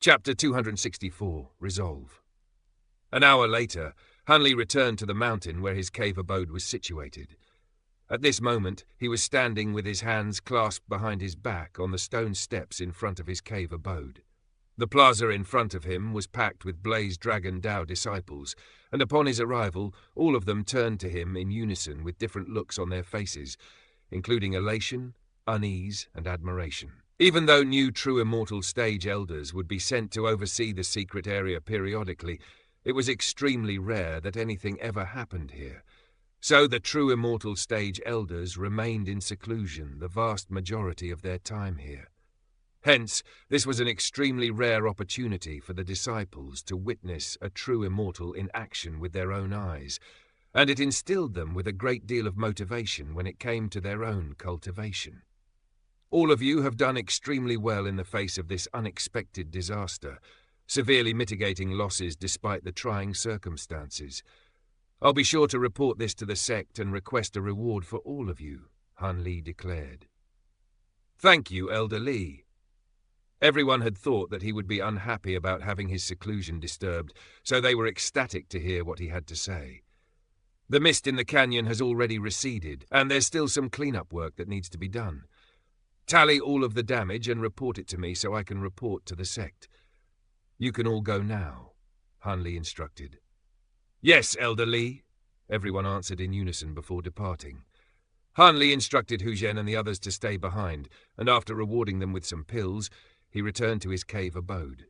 Chapter 264, Resolve. An hour later, Hanli returned to the mountain where his cave abode was situated. At this moment, he was standing with his hands clasped behind his back on the stone steps in front of his cave abode. The plaza in front of him was packed with Blaze Dragon Dao disciples, and upon his arrival, all of them turned to him in unison with different looks on their faces, including elation, unease, and admiration. Even though new True Immortal stage elders would be sent to oversee the secret area periodically, it was extremely rare that anything ever happened here. So the True Immortal stage elders remained in seclusion the vast majority of their time here. Hence, this was an extremely rare opportunity for the disciples to witness a True Immortal in action with their own eyes, and it instilled them with a great deal of motivation when it came to their own cultivation. All of you have done extremely well in the face of this unexpected disaster, severely mitigating losses despite the trying circumstances. I'll be sure to report this to the sect and request a reward for all of you, Han Li declared. Thank you, Elder Li. Everyone had thought that he would be unhappy about having his seclusion disturbed, so they were ecstatic to hear what he had to say. The mist in the canyon has already receded, and there's still some cleanup work that needs to be done. Tally all of the damage and report it to me so I can report to the sect. You can all go now, Han Li instructed. Yes, Elder Li, everyone answered in unison before departing. Han Li instructed Hu Zhen and the others to stay behind, and after rewarding them with some pills, he returned to his cave abode.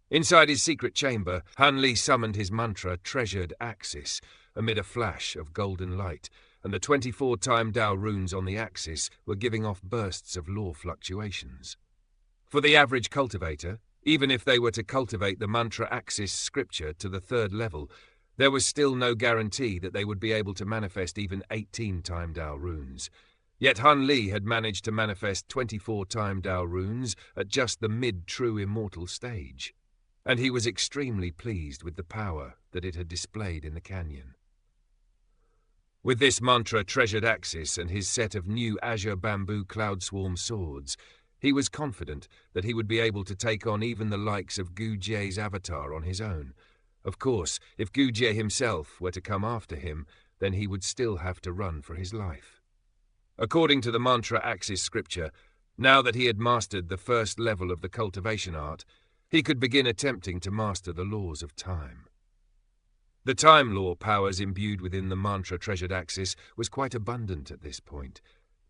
Inside his secret chamber, Han Li summoned his mantra Treasured Axis amid a flash of golden light, and the 24 time Dao runes on the axis were giving off bursts of law fluctuations. For the average cultivator, even if they were to cultivate the mantra axis scripture to the 3rd level, there was still no guarantee that they would be able to manifest even 18 time Dao runes. Yet Han Li had managed to manifest 24 time Dao runes at just the mid-True Immortal stage, and he was extremely pleased with the power that it had displayed in the canyon. With this mantra Treasured Axis and his set of new Azure Bamboo Cloud Swarm swords, he was confident that he would be able to take on even the likes of Gu Jie's avatar on his own. Of course, if Gu Jie himself were to come after him, then he would still have to run for his life. According to the mantra Axis scripture, now that he had mastered the 1st level of the cultivation art, he could begin attempting to master the laws of time. The time law powers imbued within the mantra Treasured Axis was quite abundant at this point,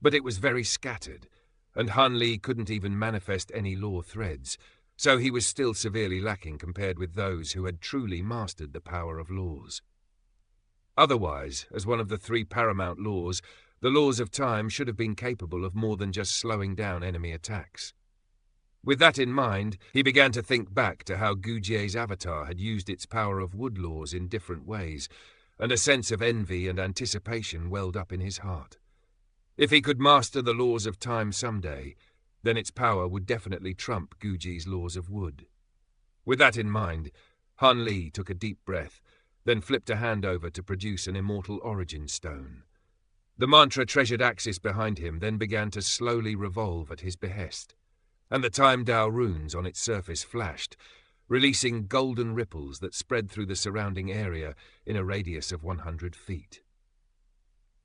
but it was very scattered, and Han Li couldn't even manifest any law threads, so he was still severely lacking compared with those who had truly mastered the power of laws. Otherwise, as one of the 3 paramount laws, the laws of time should have been capable of more than just slowing down enemy attacks. With that in mind, he began to think back to how Gu Jie's avatar had used its power of wood laws in different ways, and a sense of envy and anticipation welled up in his heart. If he could master the laws of time someday, then its power would definitely trump Gu Jie's laws of wood. With that in mind, Han Li took a deep breath, then flipped a hand over to produce an Immortal Origin Stone. The mantra Treasured Axis behind him then began to slowly revolve at his behest, and the time Dao runes on its surface flashed, releasing golden ripples that spread through the surrounding area in a radius of 100 feet.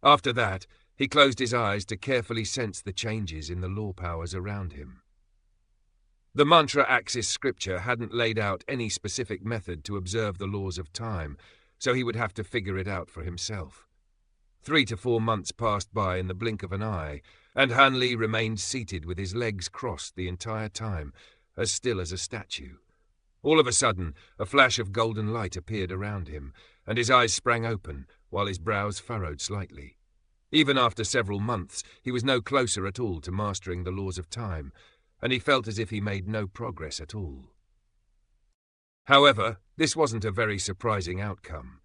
After that, he closed his eyes to carefully sense the changes in the law powers around him. The mantra Axis scripture hadn't laid out any specific method to observe the laws of time, so he would have to figure it out for himself. 3 to 4 months passed by in the blink of an eye, and Han Li remained seated with his legs crossed the entire time, as still as a statue. All of a sudden, a flash of golden light appeared around him, and his eyes sprang open, while his brows furrowed slightly. Even after several months, he was no closer at all to mastering the laws of time, and he felt as if he made no progress at all. However, this wasn't a very surprising outcome.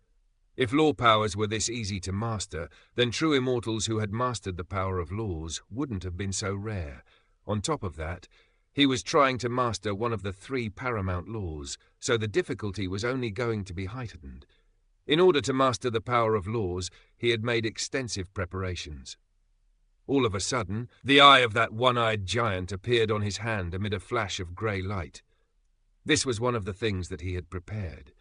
If law powers were this easy to master, then true immortals who had mastered the power of laws wouldn't have been so rare. On top of that, he was trying to master one of the 3 paramount laws, so the difficulty was only going to be heightened. In order to master the power of laws, he had made extensive preparations. All of a sudden, the eye of that one-eyed giant appeared on his hand amid a flash of grey light. This was one of the things that he had prepared.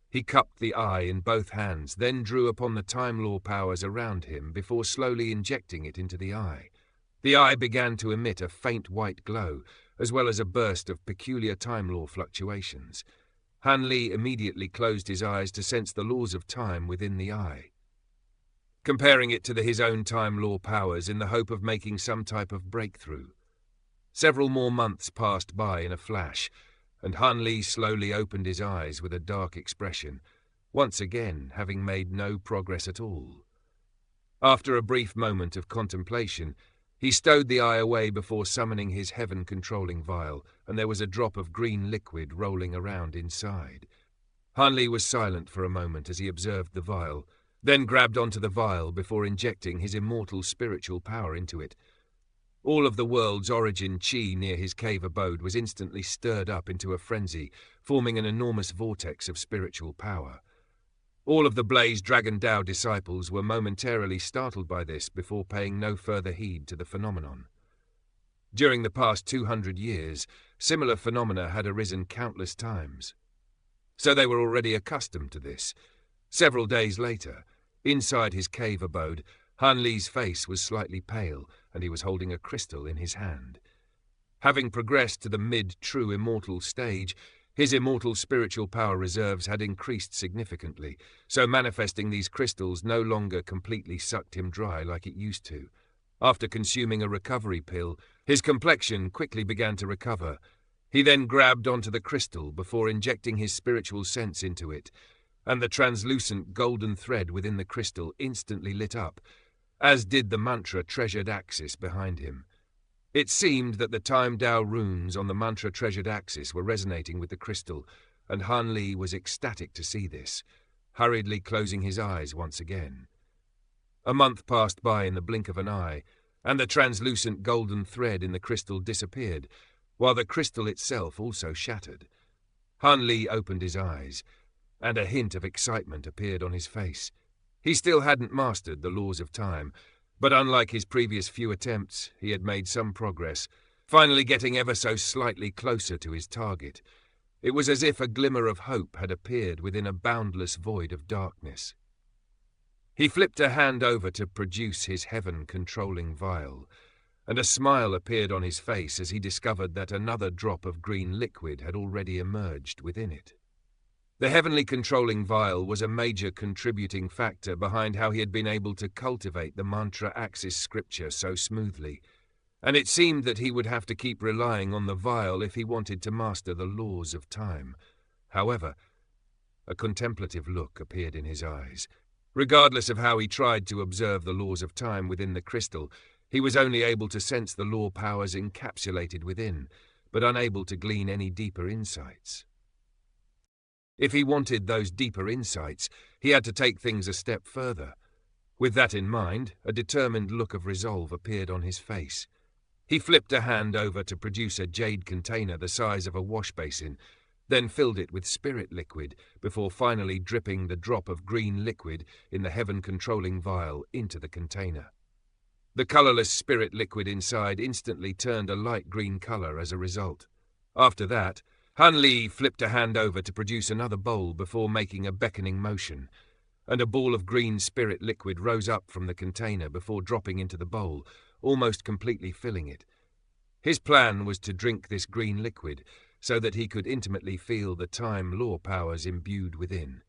He cupped the eye in both hands, then drew upon the Time Law powers around him before slowly injecting it into the eye. The eye began to emit a faint white glow, as well as a burst of peculiar Time Law fluctuations. Han Li immediately closed his eyes to sense the laws of time within the eye, comparing it to his own Time Law powers in the hope of making some type of breakthrough. Several more months passed by in a flash, and Han Li slowly opened his eyes with a dark expression, once again having made no progress at all. After a brief moment of contemplation, he stowed the eye away before summoning his heaven-controlling vial, and there was a drop of green liquid rolling around inside. Han Li was silent for a moment as he observed the vial, then grabbed onto the vial before injecting his immortal spiritual power into it. All of the world's origin chi near his cave abode was instantly stirred up into a frenzy, forming an enormous vortex of spiritual power. All of the Blaze Dragon Dao disciples were momentarily startled by this before paying no further heed to the phenomenon. During the past 200 years, similar phenomena had arisen countless times, so they were already accustomed to this. Several days later, inside his cave abode, Han Li's face was slightly pale, and he was holding a crystal in his hand. Having progressed to the mid-true immortal stage, his immortal spiritual power reserves had increased significantly, so manifesting these crystals no longer completely sucked him dry like it used to. After consuming a recovery pill, his complexion quickly began to recover. He then grabbed onto the crystal before injecting his spiritual sense into it, and the translucent golden thread within the crystal instantly lit up, as did the mantra treasured axis behind him. It seemed that the Time Dao runes on the mantra treasured axis were resonating with the crystal, and Han Li was ecstatic to see this, hurriedly closing his eyes once again. A month passed by in the blink of an eye, and the translucent golden thread in the crystal disappeared, while the crystal itself also shattered. Han Li opened his eyes, and a hint of excitement appeared on his face. He still hadn't mastered the laws of time, but unlike his previous few attempts, he had made some progress, finally getting ever so slightly closer to his target. It was as if a glimmer of hope had appeared within a boundless void of darkness. He flipped a hand over to produce his heaven-controlling vial, and a smile appeared on his face as he discovered that another drop of green liquid had already emerged within it. The heavenly controlling vial was a major contributing factor behind how he had been able to cultivate the mantra axis scripture so smoothly, and it seemed that he would have to keep relying on the vial if he wanted to master the laws of time. However, a contemplative look appeared in his eyes. Regardless of how he tried to observe the laws of time within the crystal, he was only able to sense the law powers encapsulated within, but unable to glean any deeper insights. If he wanted those deeper insights, he had to take things a step further. With that in mind, a determined look of resolve appeared on his face. He flipped a hand over to produce a jade container the size of a wash basin, then filled it with spirit liquid before finally dripping the drop of green liquid in the heaven-controlling vial into the container. The colorless spirit liquid inside instantly turned a light green color as a result. After that, Han Li flipped a hand over to produce another bowl before making a beckoning motion, and a ball of green spirit liquid rose up from the container before dropping into the bowl, almost completely filling it. His plan was to drink this green liquid so that he could intimately feel the time law powers imbued within.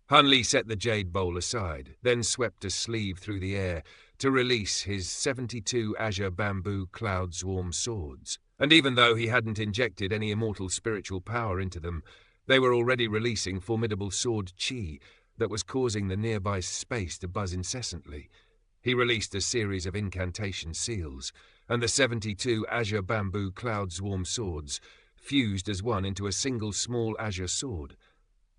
Han Li set the jade bowl aside, then swept a sleeve through the air to release his 72 azure bamboo cloud swarm swords. And even though he hadn't injected any immortal spiritual power into them, they were already releasing formidable sword chi that was causing the nearby space to buzz incessantly. He released a series of incantation seals, and the 72 azure bamboo cloud swarm swords fused as one into a single small azure sword.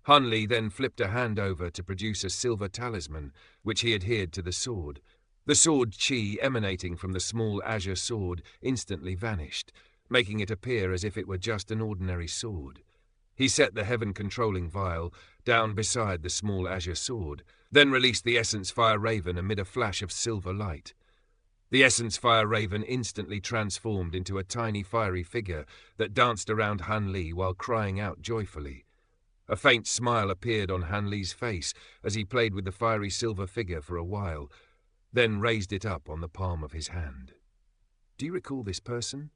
Han Li then flipped a hand over to produce a silver talisman, which he adhered to the sword. The sword chi emanating from the small azure sword instantly vanished, making it appear as if it were just an ordinary sword. He set the heaven-controlling vial down beside the small azure sword, then released the essence fire raven amid a flash of silver light. The essence fire raven instantly transformed into a tiny fiery figure that danced around Han Li while crying out joyfully. A faint smile appeared on Han Li's face as he played with the fiery silver figure for a while, then raised it up on the palm of his hand. "Do you recall this person?"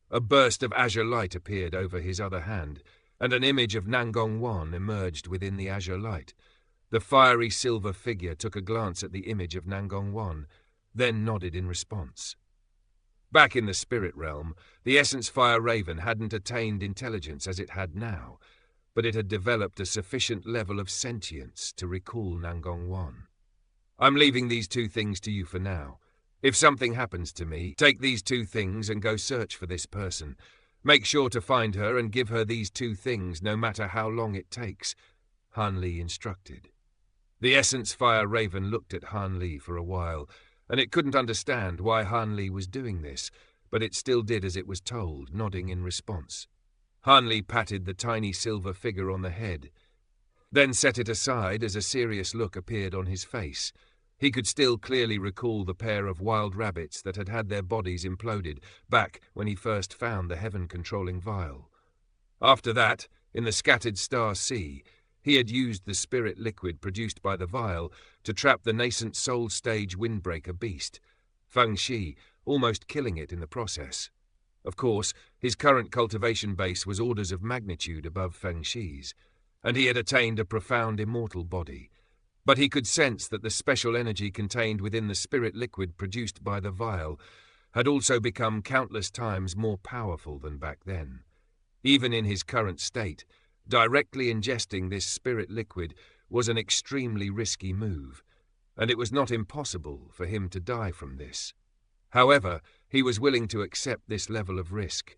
A burst of azure light appeared over his other hand, and an image of Nangong Wan emerged within the azure light. The fiery silver figure took a glance at the image of Nangong Wan, then nodded in response. Back in the spirit realm, the essence fire raven hadn't attained intelligence as it had now, but it had developed a sufficient level of sentience to recall Nangong Wan. "I'm leaving these two things to you for now. If something happens to me, take these two things and go search for this person. Make sure to find her and give her these two things no matter how long it takes," Han Li instructed. The essence fire raven looked at Han Li for a while, and it couldn't understand why Han Li was doing this, but it still did as it was told, nodding in response. Han Li patted the tiny silver figure on the head, then set it aside as a serious look appeared on his face. He could still clearly recall the pair of wild rabbits that had had their bodies imploded back when he first found the heaven-controlling vial. After that, in the scattered star sea, he had used the spirit liquid produced by the vial to trap the nascent soul stage windbreaker beast, Feng Shi, almost killing it in the process. Of course, his current cultivation base was orders of magnitude above Feng Shi's, and he had attained a profound immortal body. But he could sense that the special energy contained within the spirit liquid produced by the vial had also become countless times more powerful than back then. Even in his current state, directly ingesting this spirit liquid was an extremely risky move, and it was not impossible for him to die from this. However, he was willing to accept this level of risk,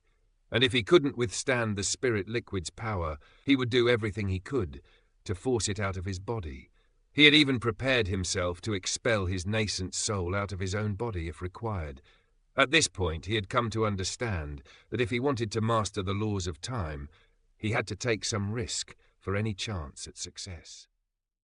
and if he couldn't withstand the spirit liquid's power, he would do everything he could to force it out of his body. He had even prepared himself to expel his nascent soul out of his own body if required. At this point, he had come to understand that if he wanted to master the laws of time, he had to take some risk for any chance at success.